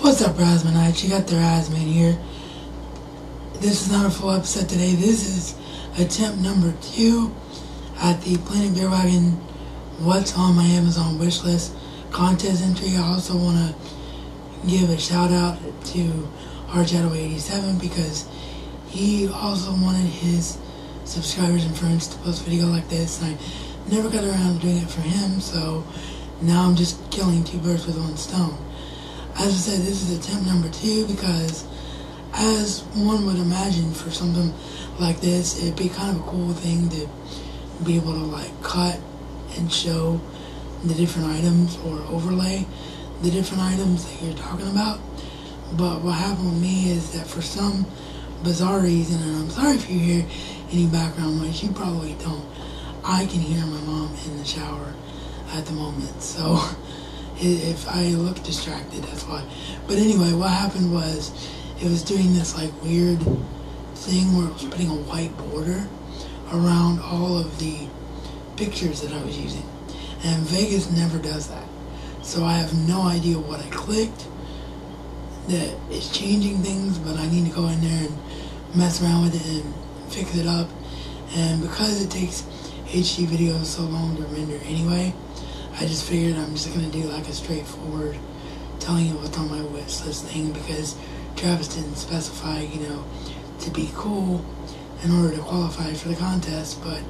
What's up, Rasmanites? You got the Rasman here. This is not a full episode today. This is attempt number 2 at the PlanetBierwagen What's on my Amazon Wishlist contest entry. I also want to give a shout out to RShadow87 because he also wanted his subscribers and friends to post a video like this, and I never got around to doing it for him, so now I'm just killing 2 birds with 1 stone. As I said, this is attempt number 2 because, as one would imagine for something like this, it'd be kind of a cool thing to be able to like cut and show the different items or overlay the different items that you're talking about. But what happened with me is that for some bizarre reason, and I'm sorry if you hear any background noise, you probably don't, I can hear my mom in the shower at the moment, so if I look distracted, that's why. But anyway, what happened was it was doing this like weird thing where it was putting a white border around all of the pictures that I was using, and Vegas never does that, so I have no idea what I clicked that is changing things, but I need to go in there and mess around with it and fix it up. And because it takes HD videos so long to render anyway, I just figured I'm just going to do like a straightforward telling you what's on my wish list thing, because Travis didn't specify, to be cool in order to qualify for the contest, but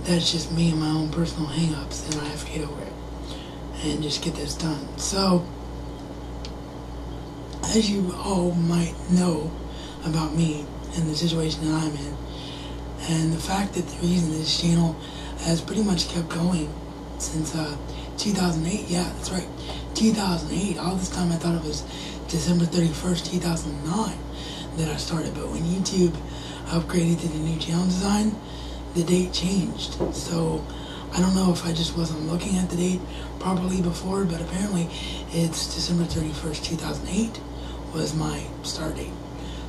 that's just me and my own personal hang-ups, and I have to get over it and just get this done. So, as you all might know about me and the situation that I'm in, and the fact that the reason this channel has pretty much kept going since 2008, yeah, that's right, 2008, all this time I thought it was December 31st, 2009 that I started, but when YouTube upgraded to the new channel design, the date changed. So I don't know if I just wasn't looking at the date properly before, but apparently it's December 31st, 2008 was my start date.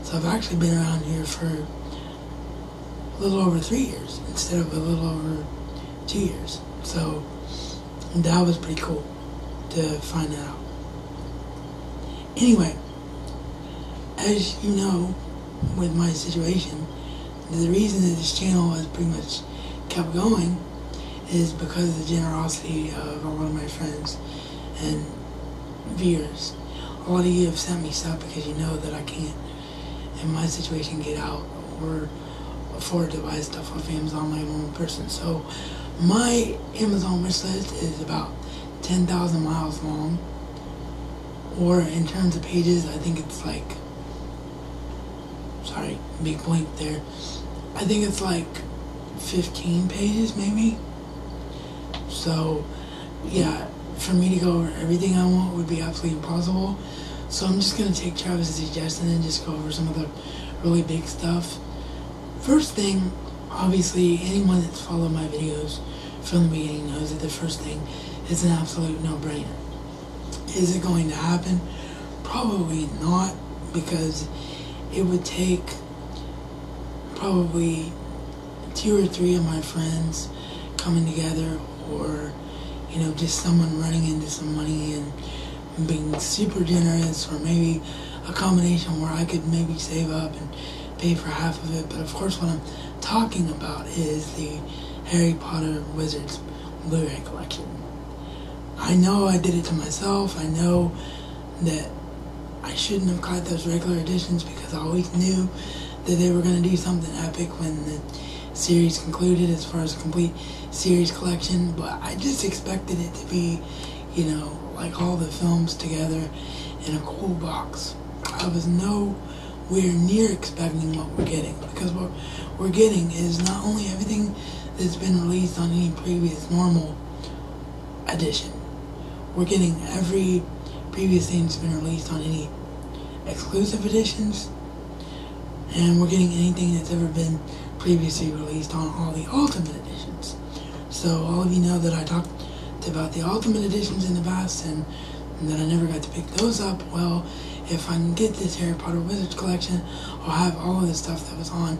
So I've actually been around here for a little over 3 years instead of a little over 2 years. So that was pretty cool to find that out. Anyway, as you know, with my situation, the reason that this channel has pretty much kept going is because of the generosity of a lot of my friends and viewers. A lot of you have sent me stuff because you know that I can't, in my situation, get out or afford to buy stuff off Amazon like one person. So my Amazon wish list is about 10,000 miles long, or in terms of pages, I think it's like, sorry, big blank there, I think it's like 15 pages maybe. So yeah, for me to go over everything I want would be absolutely impossible. So I'm just going to take Travis' suggestion and just go over some of the really big stuff. First thing, obviously, anyone that's followed my videos from the beginning knows that the first thing is an absolute no-brainer. Is it going to happen? Probably not, because it would take probably 2 or 3 of my friends coming together, or just someone running into some money and being super generous, or maybe a combination where I could maybe save up and pay for half of it. But of course what I'm talking about is the Harry Potter Wizards Blu-ray collection. I know I did it to myself. I know that I shouldn't have got those regular editions because I always knew that they were going to do something epic when the series concluded as far as a complete series collection, but I just expected it to be, like all the films together in a cool box. I was nowhere near expecting what we're getting, because what we're getting is not only everything that's been released on any previous normal edition, we're getting every previous thing that's been released on any exclusive editions, and we're getting anything that's ever been previously released on all the Ultimate editions. So all of you know that I talked about the Ultimate editions in the past, and that I never got to pick those up. Well, if I can get this Harry Potter Wizards collection, I'll have all of the stuff that was on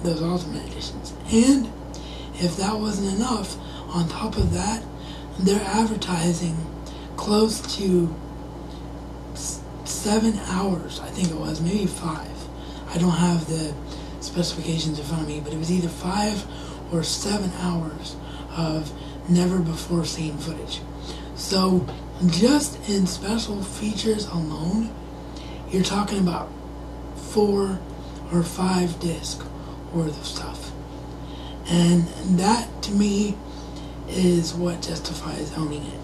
those Ultimate editions. And if that wasn't enough, on top of that, they're advertising close to 7 hours, I think it was, maybe 5. I don't have the specifications in front of me, but it was either 5 or 7 hours of never before seen footage. So just in special features alone, you're talking about 4 or 5 discs worth of stuff. And that, to me, is what justifies owning it.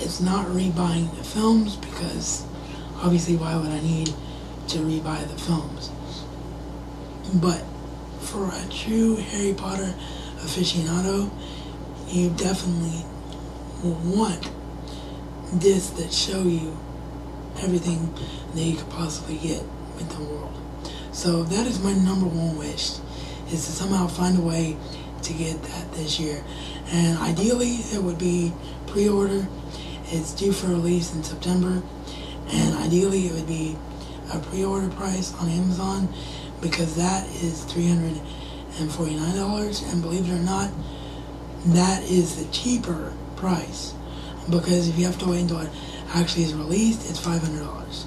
It's not rebuying the films, because obviously why would I need to rebuy the films? But for a true Harry Potter aficionado, you definitely will want discs that show you everything that you could possibly get with the world. So that is my number one wish, is to somehow find a way to get that this year. And ideally it would be pre-order. It's due for release in September, and ideally it would be a pre-order price on Amazon, because that is $349, and believe it or not, that is the cheaper price, because if you have to wait until it actually is released, it's $500.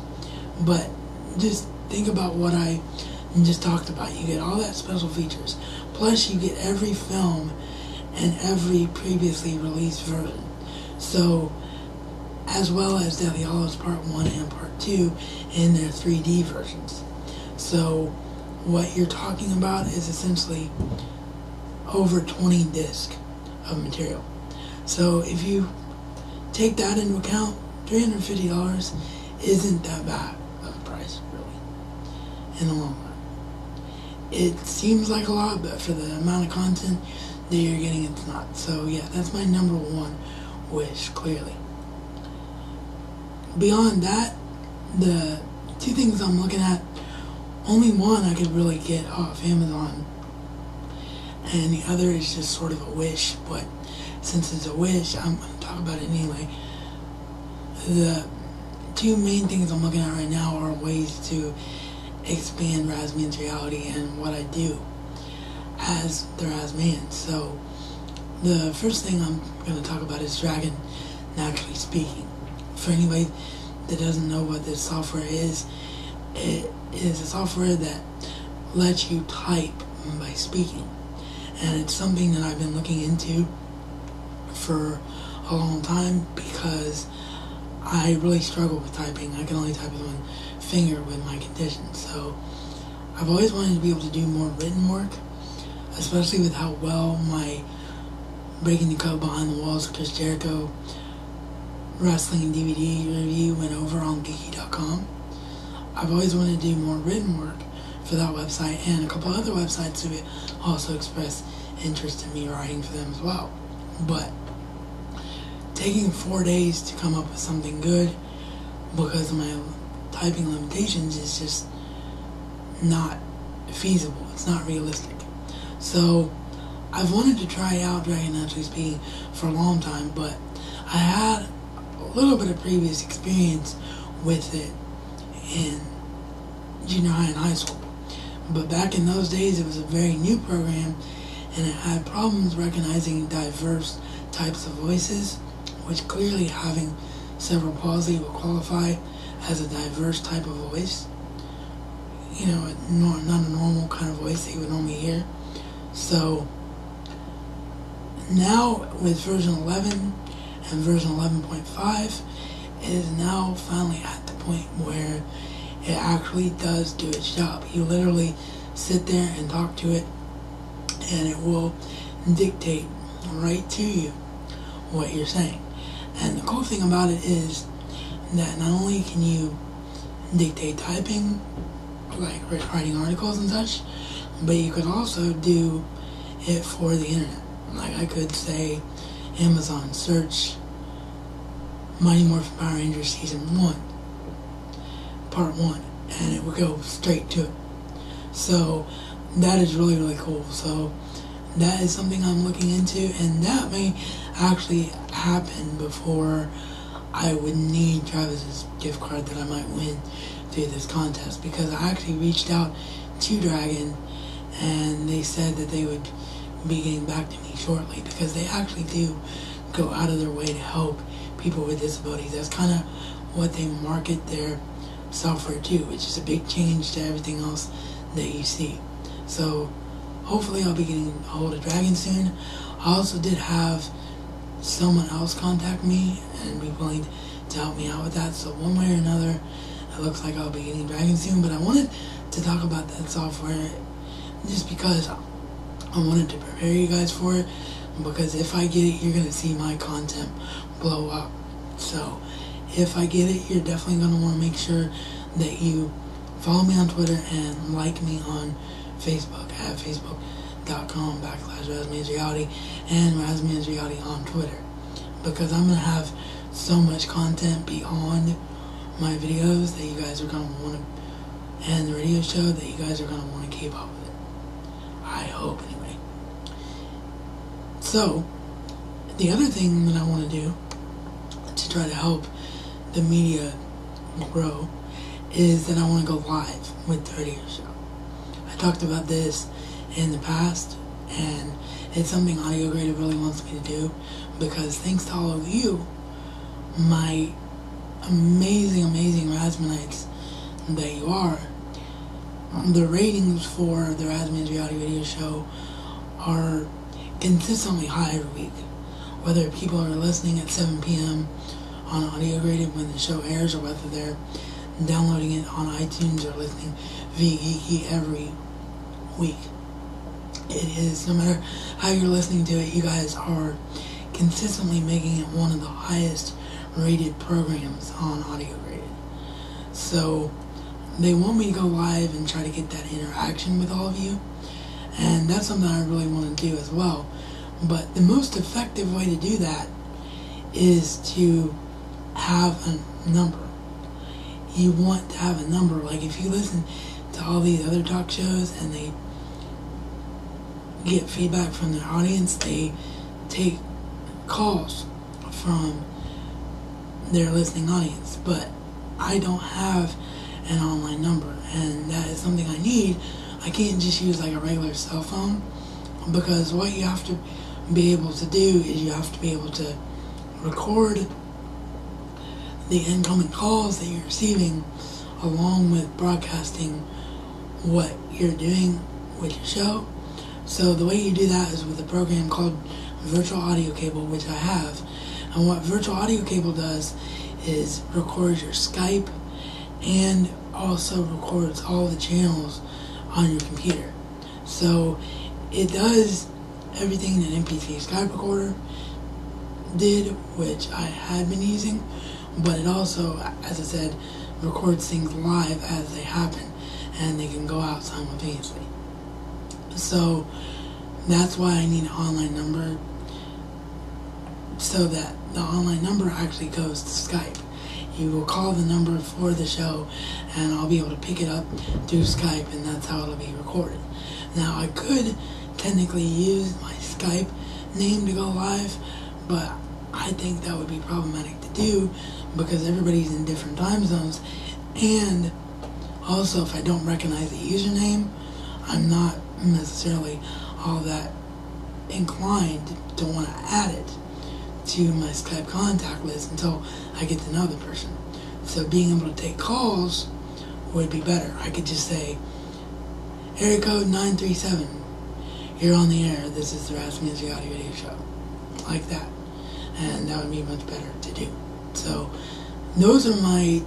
But just think about what I just talked about. You get all that special features, plus you get every film and every previously released version. So, as well as Deathly Hallows Part 1 and Part 2 in their 3D versions. So, what you're talking about is essentially over 20 discs of material. So, if you take that into account, $350 isn't that bad of a price, really, in the long run. It seems like a lot, but for the amount of content that you're getting, it's not. So, yeah, that's my number one wish, clearly. Beyond that, the 2 things I'm looking at, only one I could really get off Amazon, and the other is just sort of a wish, but since it's a wish, I'm going to talk about it anyway. The 2 main things I'm looking at right now are ways to expand Razman's reality and what I do as the Razman. So the first thing I'm going to talk about is Dragon Naturally Speaking. For anybody that doesn't know what this software is, it is a software that lets you type by speaking. And it's something that I've been looking into for a long time, because I really struggle with typing. I can only type with one finger with my condition. So I've always wanted to be able to do more written work, especially with how well my Breaking the Code Behind the Walls of Chris Jericho wrestling DVD review went over on geeky.com. I've always wanted to do more written work for that website, and a couple other websites who also expressed interest in me writing for them as well. But taking 4 days to come up with something good because of my typing limitations is just not feasible. It's not realistic. So I've wanted to try out Dragon Naturally Speaking for a long time, but I had a little bit of previous experience with it in junior high and high school. But back in those days, it was a very new program, and it had problems recognizing diverse types of voices, which clearly having cerebral palsy will qualify as a diverse type of voice. You know, not a normal kind of voice that you would normally hear. So now with version 11 and version 11.5, it is now finally at the point where it actually does do its job. You literally sit there and talk to it, and it will dictate right to you what you're saying. And the cool thing about it is that not only can you dictate typing, like writing articles and such, but you could also do it for the internet. Like I could say, Amazon, search Mighty Morphin Power Rangers Season 1, Part 1, and it would go straight to it. So that is really, really cool. So that is something I'm looking into, and that may actually happen before I would need Travis's gift card that I might win through this contest, because I actually reached out to Dragon, and they said that they would be getting back to me shortly, because they actually do go out of their way to help people with disabilities. That's kind of what they market their software too, which is a big change to everything else that you see. So hopefully I'll be getting a hold of Dragon soon. I also did have someone else contact me and be willing to help me out with that. So one way or another, it looks like I'll be getting Dragon soon. But I wanted to talk about that software just because I wanted to prepare you guys for it. Because if I get it, you're going to see my content blow up. So if I get it, you're definitely going to want to make sure that you follow me on Twitter and like me on Facebook at facebook.com/RazMansReality and RazMansReality on Twitter. Because I'm going to have so much content beyond my videos that you guys are going to want to, and the radio show that you guys are going to want to keep up with it. I hope anyway. So, the other thing that I want to do to try to help the media grow is that I want to go live with the radio show. I talked about this in the past, and it's something Audio Grade really wants me to do because thanks to all of you, my amazing Razmanites that you are, the ratings for the Razman's Reality Radio Show are consistently high every week. Whether people are listening at 7 p.m. on Audio Grade when the show airs, or whether they're downloading it on iTunes or listening via Geeky every week. It is, no matter how you're listening to it, you guys are consistently making it one of the highest rated programs on Audio Grade. So they want me to go live and try to get that interaction with all of you, and that's something I really want to do as well. But the most effective way to do that is to have a number. You want to have a number. Like if you listen to all these other talk shows and they get feedback from their audience, they take calls from their listening audience. But I don't have an online number, and that is something I need. I can't just use like a regular cell phone, because what you have to be able to do is you have to be able to record the incoming calls that you're receiving along with broadcasting what you're doing with your show. So the way you do that is with a program called Virtual Audio Cable, which I have. And what Virtual Audio Cable does is records your Skype and also records all the channels on your computer. So it does everything that MP3 Skype recorder did, which I had been using, but it also, as I said, records things live as they happen, and they can go out simultaneously. So that's why I need an online number, so that the online number actually goes to Skype. You will call the number for the show, and I'll be able to pick it up through Skype, and that's how it'll be recorded. Now, I could technically use my Skype name to go live, but I think that would be problematic to do because everybody's in different time zones, and also if I don't recognize the username, I'm not necessarily all that inclined to want to add it to my Skype contact list until I get to know the person. So being able to take calls would be better. I could just say, area code 937, you're on the air, this is the Razman's Reality Radio Show. Like that. And that would be much better to do. So those are my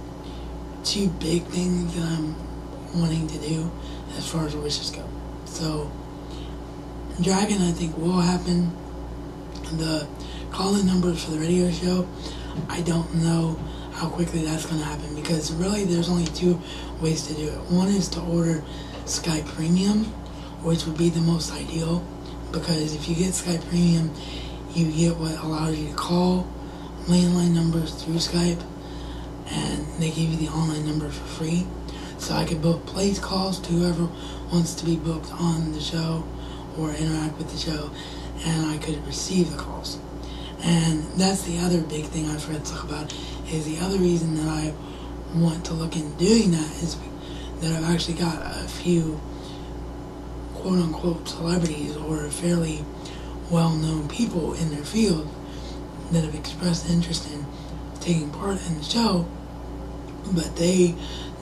two big things that I'm wanting to do as far as wishes go. So Dragon, I think, will happen. The call-in numbers for the radio show, I don't know how quickly that's going to happen, because really there's only two ways to do it. One is to order Skype Premium, which would be the most ideal, because if you get Skype Premium, you get what allows you to call landline numbers through Skype, and they give you the online number for free. So I could book place calls to whoever wants to be booked on the show or interact with the show, and I could receive the calls. And that's the other big thing I forgot to talk about, is the other reason that I want to look into doing that is that I've actually got a few quote-unquote celebrities or fairly well-known people in their field that have expressed interest in taking part in the show, but they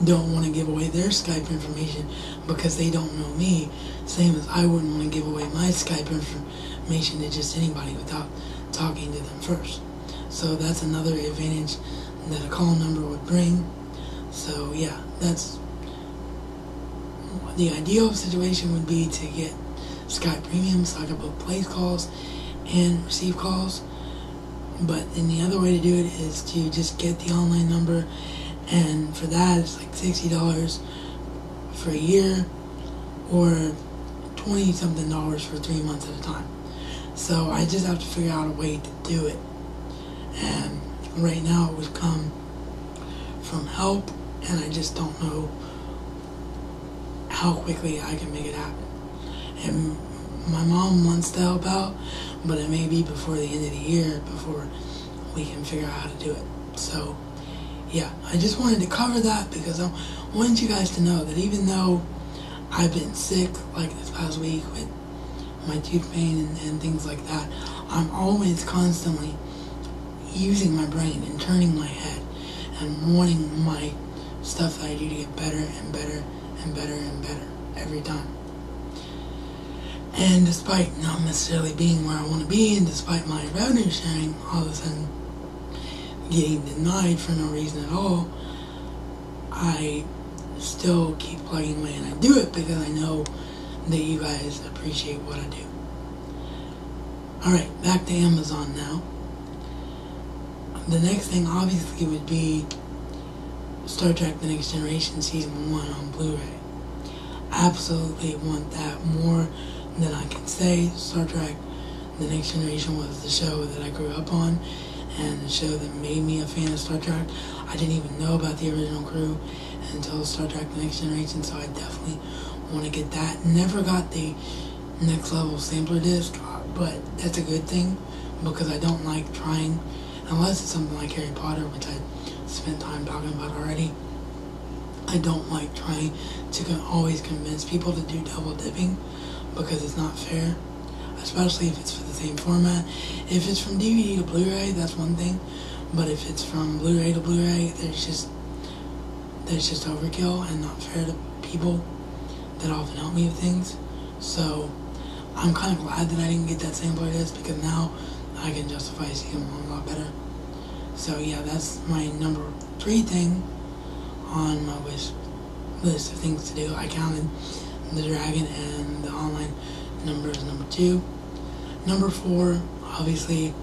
don't want to give away their Skype information because they don't know me, same as I wouldn't want to give away my Skype information to just anybody without talking to them first. So that's another advantage that a call number would bring. So yeah, that's the ideal situation would be to get Skype Premium so I can book place calls and receive calls. But then the other way to do it is to just get the online number, and for that it's like $60 for a year or $20-something for 3 months at a time. So I just have to figure out a way to do it. And right now it would come from help, and I just don't know how quickly I can make it happen. And my mom wants to help out, but it may be before the end of the year before we can figure out how to do it. So yeah, I just wanted to cover that because I wanted you guys to know that even though I've been sick like this past week with my tooth pain and things like that, I'm always constantly using my brain and turning my head and wanting my stuff that I do to get better and better and better and better every time. And despite not necessarily being where I want to be, and despite my revenue sharing all of a sudden getting denied for no reason at all, I still keep plugging away, and I do it because I know that you guys appreciate what I do. Alright, back to Amazon now. The next thing obviously would be Star Trek The Next Generation Season 1 on Blu-ray. Absolutely want that more than I can say. Star Trek The Next Generation was the show that I grew up on, and the show that made me a fan of Star Trek. I didn't even know about the original crew until Star Trek The Next Generation, so I definitely want to get that. Never got the Next Level sampler disc, but that's a good thing because I don't like trying, unless it's something like Harry Potter, which I spent time talking about already. I don't like trying to always convince people to do double dipping because it's not fair, especially if it's for the same format. If it's from DVD to Blu-ray, that's one thing, but if it's from Blu-ray to Blu-ray, there's just overkill and not fair to people that often help me with things. So I'm kind of glad that I didn't get that sampler disc because now I can justify seeing them a lot better. So yeah, that's my number 3 thing on my wish list of things to do. I counted the Dragon and the online number as number 2. Number 4, obviously,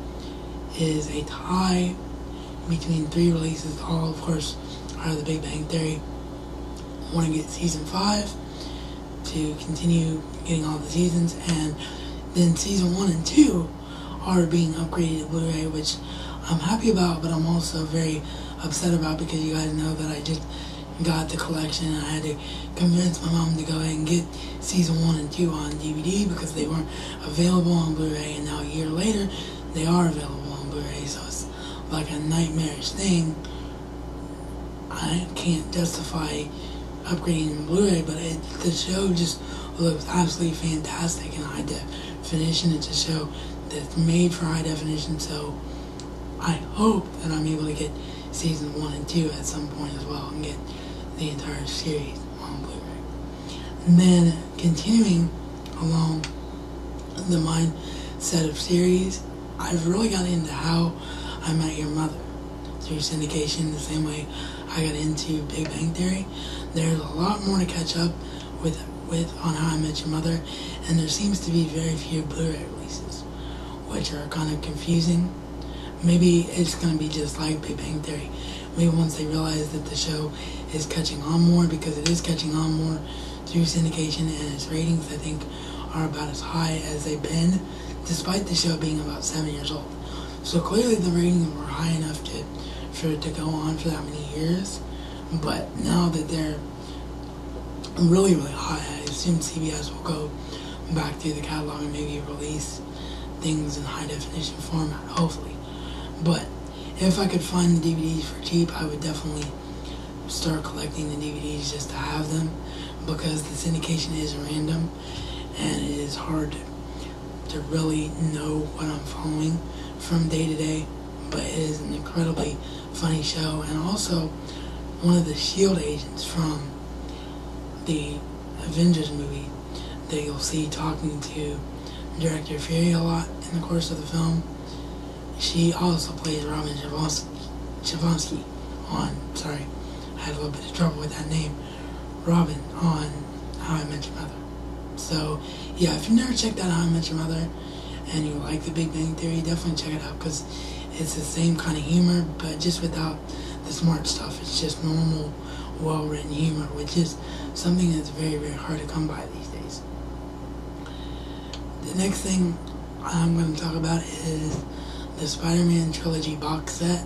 is a tie between 3 releases. All, of course, are The Big Bang Theory. I want to get Season 5 to continue getting all the seasons, and then Season 1 and 2 are being upgraded to Blu-ray, which I'm happy about, but I'm also very upset about because you guys know that I just got the collection and I had to convince my mom to go ahead and get Season 1 and 2 on DVD because they weren't available on Blu-ray, and now a year later they are available on Blu-ray, so it's like a nightmarish thing. I can't justify upgrading Blu-ray, but the show just looks absolutely fantastic in high definition. It's a show that's made for high definition, so I hope that I'm able to get Season 1 and 2 at some point as well and get the entire series on Blu-ray. And then continuing along the mindset of series, I've really gotten into How I Met Your Mother through syndication the same way I got into Big Bang Theory. There's a lot more to catch up with on How I Met Your Mother, and there seems to be very few Blu-ray releases, which are kind of confusing. Maybe it's going to be just like Big Bang Theory. Maybe once they realize that the show is catching on more, because it is catching on more through syndication, and its ratings, I think, are about as high as they've been, despite the show being about 7 years old. So clearly the ratings were high enough for it to go on for that many years. But now that they're really, really high, I assume CBS will go back through the catalog and maybe release things in high definition format, hopefully. But if I could find the DVDs for cheap, I would definitely start collecting the DVDs just to have them, because the syndication is random and it is hard to really know what I'm following from day to day. But it is an incredibly funny show, and also one of the SHIELD agents from the Avengers movie that you'll see talking to Director Fury a lot in the course of the film. She also plays Robin Scherbatsky on, sorry, I had a little bit of trouble with that name, Robin on How I Met Your Mother. So, yeah, if you've never checked out How I Met Your Mother and you like The Big Bang Theory, definitely check it out, because it's the same kind of humor, but just without the smart stuff. It's just normal, well-written humor, which is something that's very, very hard to come by these days. The next thing I'm going to talk about is the Spider-Man trilogy box set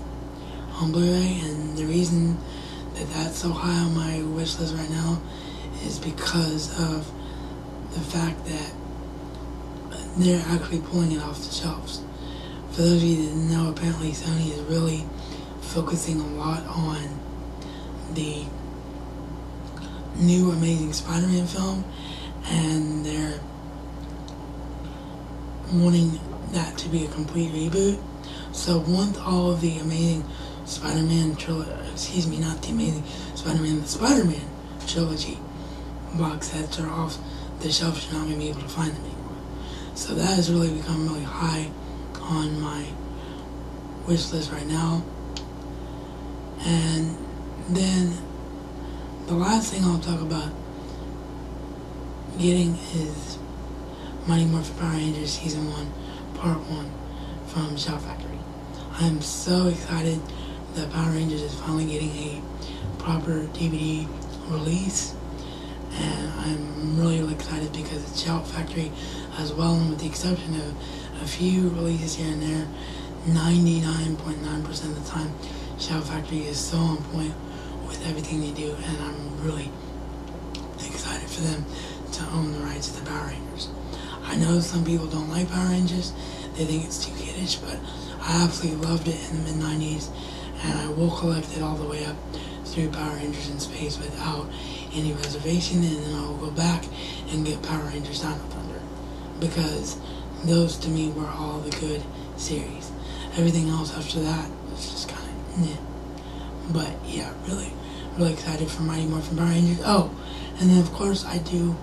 on Blu-ray, and the reason that that's so high on my wish list right now is because of the fact that they're actually pulling it off the shelves. For those of you that didn't know, apparently Sony is really focusing a lot on the new Amazing Spider-Man film, and they're wanting that to be a complete reboot. So once all of the Amazing Spider-Man trilogy, not the Amazing Spider-Man, the Spider-Man trilogy box sets are off the shelf, you're not going to be able to find them anymore. So that has really become really high on my wish list right now. And then the last thing I'll talk about getting is Mighty Morphin Power Rangers Season 1, Part 1 from Shout Factory. I'm so excited that Power Rangers is finally getting a proper DVD release, and I'm really, really excited because it's Shout Factory as well, and with the exception of a few releases here and there, 99.9% of the time, Shout Factory is so on point with everything they do, and I'm really excited for them to own the rights to the Power Rangers. I know some people don't like Power Rangers, they think it's too kiddish, but I absolutely loved it in the mid-90s, and I will collect it all the way up through Power Rangers in Space without any reservation, and then I will go back and get Power Rangers Down of Thunder, because those to me were all the good series. Everything else after that was just kind of meh. But yeah, really, really excited for Mighty Morphin Power Rangers. Oh, and then of course I do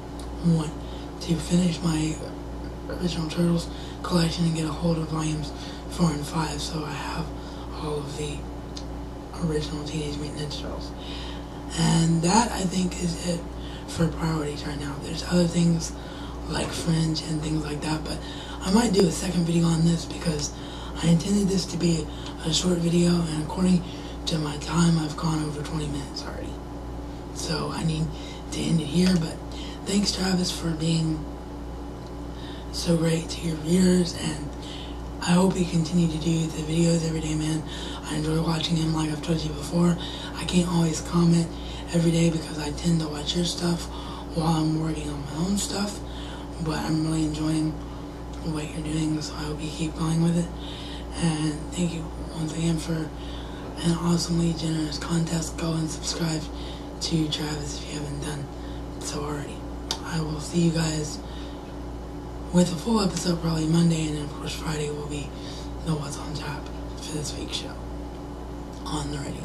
want to finish my original Turtles collection and get a hold of volumes 4 and 5, so I have all of the original Teenage Mutant Ninja Turtles. And that, I think, is it for priorities right now. There's other things like Fringe and things like that, but I might do a second video on this because I intended this to be a short video, and according to my time, I've gone over 20 minutes already. So I need to end it here, but thanks, Travis, for being so great to your viewers, and I hope you continue to do the videos every day, man. I enjoy watching him, like I've told you before. I can't always comment every day because I tend to watch your stuff while I'm working on my own stuff, but I'm really enjoying what you're doing, so I hope you keep going with it. And thank you once again for an awesomely generous contest. Go and subscribe to Travis if you haven't done so already. I will see you guys with a full episode probably Monday, and then of course Friday will be the What's on Tap for this week's show on the radio.